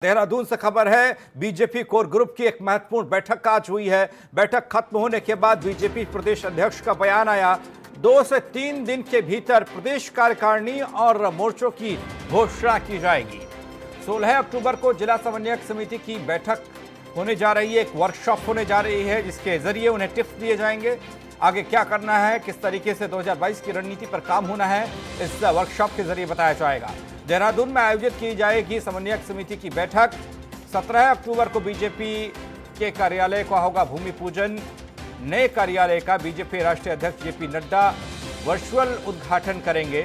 देहरादून से खबर है, बीजेपी कोर ग्रुप की एक महत्वपूर्ण बैठक आज हुई है। बैठक खत्म होने के बाद बीजेपी प्रदेश अध्यक्ष का बयान आया। 2 से 3 दिन के भीतर प्रदेश कार्यकारिणी और मोर्चों की घोषणा की जाएगी। 16 अक्टूबर को जिला समन्वयक समिति की बैठक होने जा रही है, एक वर्कशॉप होने जा रही है जिसके जरिए उन्हें टिप्स दिए जाएंगे। आगे क्या करना है, किस तरीके से 2022 की रणनीति पर काम होना है, इस वर्कशॉप के जरिए बताया जाएगा। देहरादून में आयोजित की जाएगी समन्वयक समिति की बैठक। 17 अक्टूबर को बीजेपी के कार्यालय का होगा भूमि पूजन। नए कार्यालय का बीजेपी राष्ट्रीय अध्यक्ष जेपी नड्डा वर्चुअल उद्घाटन करेंगे।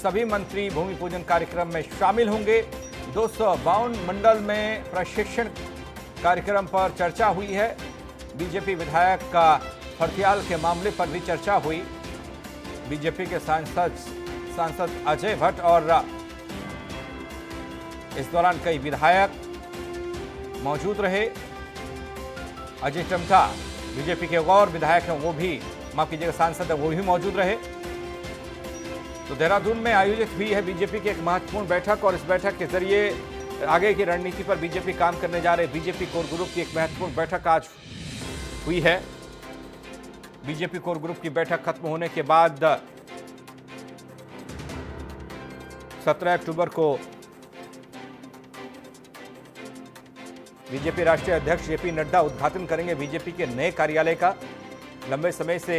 सभी मंत्री भूमि पूजन कार्यक्रम में शामिल होंगे। 252 मंडल में प्रशिक्षण कार्यक्रम पर चर्चा हुई है। बीजेपी विधायक का फर्तियाल के मामले पर भी चर्चा हुई। बीजेपी के सांसद अजय भट्ट और इस दौरान कई विधायक मौजूद रहे। अजय टमटा बीजेपी के और विधायक हैं, वो भी माफ कीजिएगा सांसद है, वो भी मौजूद रहे। तो देहरादून में आयोजित हुई है बीजेपी की एक महत्वपूर्ण बैठक और इस बैठक के जरिए आगे की रणनीति पर बीजेपी काम करने जा रहे। बीजेपी कोर ग्रुप की एक महत्वपूर्ण बैठक आज हुई है। बीजेपी कोर ग्रुप की बैठक खत्म होने के बाद 17 अक्टूबर को बीजेपी राष्ट्रीय अध्यक्ष जेपी नड्डा उद्घाटन करेंगे बीजेपी के नए कार्यालय का। लंबे समय से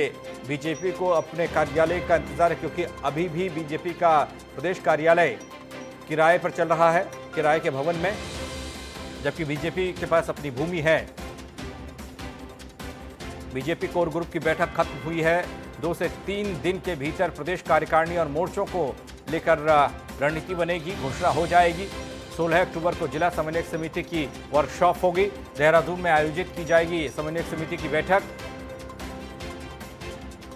बीजेपी को अपने कार्यालय का इंतजार है, क्योंकि अभी भी बीजेपी का प्रदेश कार्यालय किराए पर चल रहा है, किराए के भवन में, जबकि बीजेपी के पास अपनी भूमि है। बीजेपी कोर ग्रुप की बैठक खत्म हुई है। 2 से 3 दिन के भीतर प्रदेश कार्यकारिणी और मोर्चों को लेकर रणनीति बनेगी, घोषणा हो जाएगी। 16 अक्टूबर को जिला समन्वयक समिति की वर्कशॉप होगी। देहरादून में आयोजित की जाएगी समन्वयक समिति की बैठक।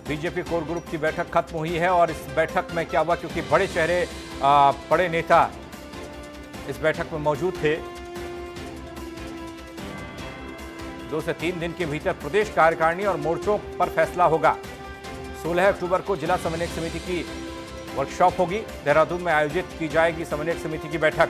बीजेपी कोर ग्रुप की बैठक खत्म हुई है और इस बैठक में क्या हुआ, क्योंकि बड़े चेहरे, बड़े नेता इस बैठक में मौजूद थे। 2 से 3 दिन के भीतर प्रदेश कार्यकारिणी और मोर्चों पर फैसला होगा। 16 अक्टूबर को जिला समन्वयक समिति की वर्कशॉप होगी। देहरादून में आयोजित की जाएगी समन्वयक समिति की बैठक।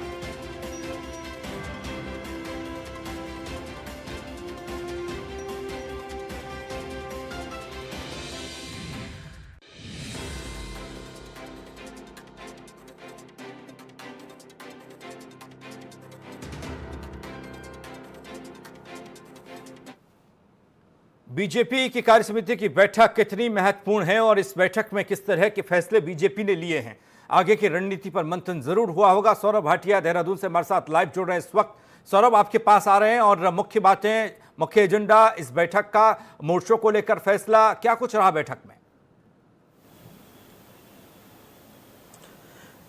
बीजेपी की कार्यसमिति की बैठक कितनी महत्वपूर्ण है और इस बैठक में किस तरह के फैसले बीजेपी ने लिए हैं, आगे की रणनीति पर मंथन जरूर हुआ होगा। सौरभ भाटिया देहरादून से हमारे साथ लाइव जुड़ रहे हैं इस वक्त। सौरभ, आपके पास आ रहे हैं और मुख्य बातें, मुख्य एजेंडा इस बैठक का, मोर्चों को लेकर फैसला, क्या कुछ रहा बैठक में?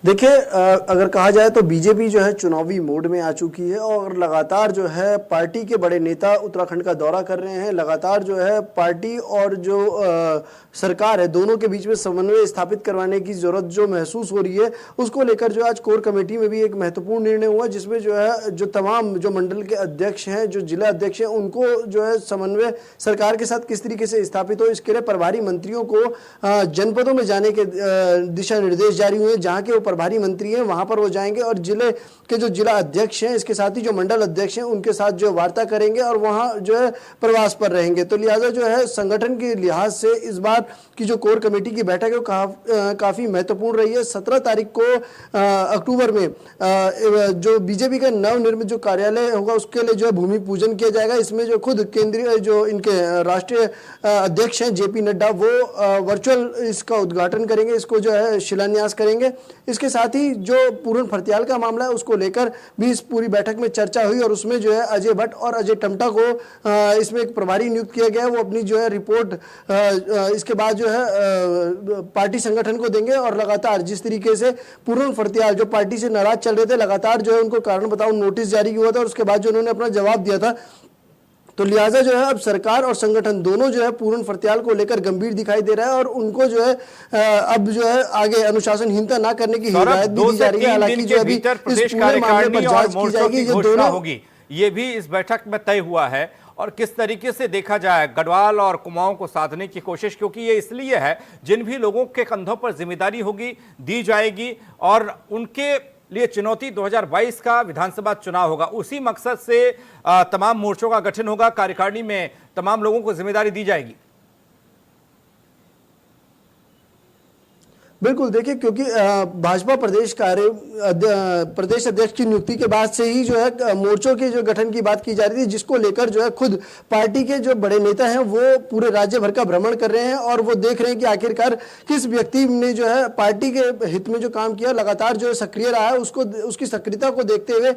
देखिए, अगर कहा जाए तो बीजेपी जो है चुनावी मोड में आ चुकी है और लगातार जो है पार्टी के बड़े नेता उत्तराखंड का दौरा कर रहे हैं। लगातार जो है पार्टी और जो सरकार है, दोनों के बीच में समन्वय स्थापित करवाने की जरूरत जो महसूस हो रही है, उसको लेकर जो आज कोर कमेटी में भी एक महत्वपूर्ण निर्णय हुआ, जिसमें जो है जो तमाम जो मंडल के अध्यक्ष हैं, जो जिला अध्यक्ष हैं, उनको जो है समन्वय सरकार के साथ किस तरीके से स्थापित हो, इसके लिए प्रभारी मंत्रियों को जनपदों में जाने के दिशा निर्देश जारी हुए। जहाँ के प्रभारी मंत्री हैं वहां पर वो जाएंगे और जिले के जो जिला अध्यक्ष हैं, इसके साथ ही जो मंडल अध्यक्ष हैं, उनके साथ जो वार्ता करेंगे और वहां जो है प्रवास पर रहेंगे। तो लिहाजा जो है संगठन के लिहाज से इस बार की जो कोर कमेटी की बैठक है काफी महत्वपूर्ण रही है। 17 तारीख को अक्टूबर में जो बीजेपी का नवनिर्मित जो कार्यालय होगा, उसके लिए जो है भूमि पूजन किया जाएगा। इसमें जो खुद केंद्रीय जो इनके राष्ट्रीय अध्यक्ष हैं जेपी नड्डा, वो वर्चुअल इसका उद्घाटन करेंगे, इसको जो है शिलान्यास करेंगे। इसके साथ ही जो पूर्ण फर्तियाल का मामला है, उसको लेकर भी इस पूरी बैठक में चर्चा हुई और उसमें जो है अजय भट्ट और अजय टमटा को इसमें एक प्रभारी नियुक्त किया गया है। वो अपनी जो है रिपोर्ट इसके बाद जो है पार्टी संगठन को देंगे और लगातार जिस तरीके से पूर्ण फर्तियाल जो पार्टी से नाराज चल रहे थे, लगातार जो है उनको कारण बताओ नोटिस जारी हुआ था और उसके बाद जो उन्होंने अपना जवाब दिया था। तो लिहाजा जो है अब सरकार और संगठन दोनों जो है पूर्ण फर्तियाल को लेकर गंभीर दिखाई दे रहा है और उनको जो है अब जो है आगे अनुशासनहीनता ना करने की हिदायत भी दी जा रही है। हालांकि जो अभी इस पूरे मामले पर जांच की जाएगी, ये दोनों होगी, ये भी इस बैठक में तय हुआ है। और किस तरीके से देखा जाए गढ़वाल और कुमाऊं को साधने की कोशिश, क्योंकि ये इसलिए है जिन भी लोगों के कंधों पर जिम्मेदारी होगी दी जाएगी और उनके लिए चुनौती 2022 का विधानसभा चुनाव होगा। उसी मकसद से तमाम मोर्चों का गठन होगा, कार्यकारिणी में तमाम लोगों को जिम्मेदारी दी जाएगी। बिल्कुल, देखिए, क्योंकि भाजपा प्रदेश अध्यक्ष की नियुक्ति के बाद से ही जो है मोर्चों के जो गठन की बात की जा रही थी, जिसको लेकर जो है खुद पार्टी के जो बड़े नेता हैं वो पूरे राज्य भर का भ्रमण कर रहे हैं और वो देख रहे हैं कि आखिरकार किस व्यक्ति ने जो है पार्टी के हित में जो काम किया, लगातार जो है सक्रिय रहा है, उसको उसकी सक्रियता को देखते हुए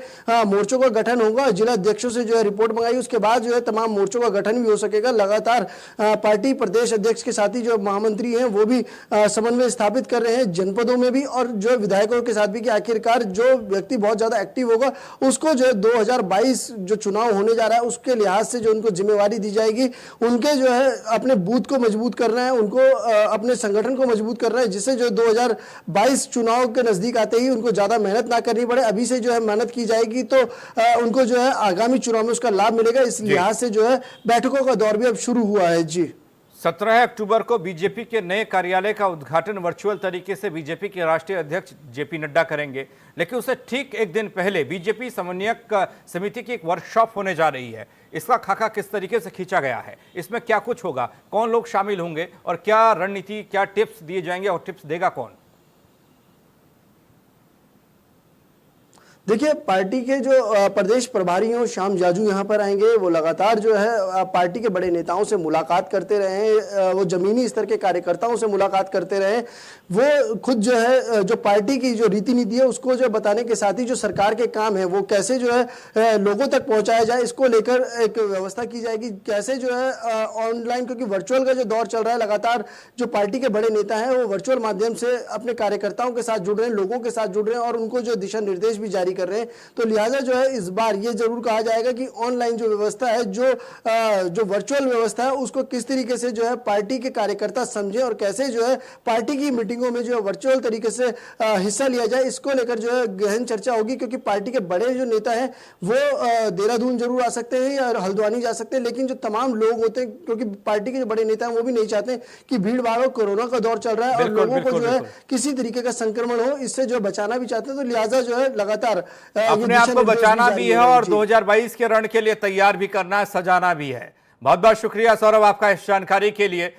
मोर्चों का गठन होगा। जिला अध्यक्षों से जो है रिपोर्ट मंगाई, उसके बाद जो है तमाम मोर्चों का गठन भी हो सकेगा। लगातार पार्टी प्रदेश अध्यक्ष के साथ ही जो महामंत्री हैं वो भी समन्वय स्थापित कर रहे हैं जनपदों में भी और जो विधायकों के साथ भी, कि आखिरकार जो व्यक्ति बहुत ज्यादा एक्टिव होगा उसको जो है 2022 जो चुनाव होने जा रहा है उसके लिहाज से जो उनको जिम्मेवारी दी जाएगी, उनके जो है अपने बूथ को मजबूत करना है, उनको अपने संगठन को मजबूत करना है, जिससे जो 2022 चुनाव के नजदीक आते ही उनको ज्यादा मेहनत ना करनी पड़े। अभी से जो है मेहनत की जाएगी तो उनको जो है आगामी चुनाव में उसका लाभ मिलेगा। इस लिहाज से जो है बैठकों का दौर भी अब शुरू हुआ है। जी, 17 अक्टूबर को बीजेपी के नए कार्यालय का उद्घाटन वर्चुअल तरीके से बीजेपी के राष्ट्रीय अध्यक्ष जेपी नड्डा करेंगे, लेकिन उससे ठीक एक दिन पहले बीजेपी समन्वयक समिति की एक वर्कशॉप होने जा रही है। इसका खाका किस तरीके से खींचा गया है, इसमें क्या कुछ होगा, कौन लोग शामिल होंगे और क्या रणनीति, क्या टिप्स दिए जाएंगे और टिप्स देगा कौन? देखिए, पार्टी के जो प्रदेश प्रभारी हैं श्याम जाजू यहाँ पर आएंगे। वो लगातार जो है पार्टी के बड़े नेताओं से मुलाकात करते रहे, वो जमीनी स्तर के कार्यकर्ताओं से मुलाकात करते रहे। वो खुद जो है जो पार्टी की जो रीति नीति है उसको जो बताने के साथ ही जो सरकार के काम है वो कैसे जो है लोगों तक पहुंचाया जाए, इसको लेकर एक व्यवस्था की जाएगी। कैसे जो है ऑनलाइन, क्योंकि वर्चुअल का जो दौर चल रहा है, लगातार जो पार्टी के बड़े नेता हैं वो वर्चुअल माध्यम से अपने कार्यकर्ताओं के साथ जुड़ रहे हैं, लोगों के साथ जुड़ रहे हैं और उनको जो दिशा निर्देश भी जारी कर रहे हैं। तो लिहाजा जो है इस बार ये जरूर कहा जाएगा कि ऑनलाइन जो व्यवस्था है, जो वर्चुअल व्यवस्था है, उसको किस तरीके से जो है पार्टी के कार्यकर्ता समझे और कैसे जो है पार्टी की मीटिंगों में जो है वर्चुअल तरीके से हिस्सा लिया जाए, इसको लेकर जो है गहन चर्चा होगी। क्योंकि पार्टी के बड़े जो नेता हैं वो देहरादून जरूर आ सकते हैं या हल्द्वानी जा सकते हैं, लेकिन जो तमाम लोग होते हैं, क्योंकि पार्टी के जो बड़े नेता हैं वो भी नहीं चाहते कि भीड़ भाड़ हो, कोरोना का दौर चल रहा है और लोगों को जो है किसी तरीके का संक्रमण हो, इससे जो बचाना भी चाहते हैं। तो लिहाजा जो है लगातार अपने आप को बचाना भी है और 2022 के रण के लिए तैयार भी करना है, सजाना भी है। बहुत बहुत शुक्रिया सौरभ आपका इस जानकारी के लिए।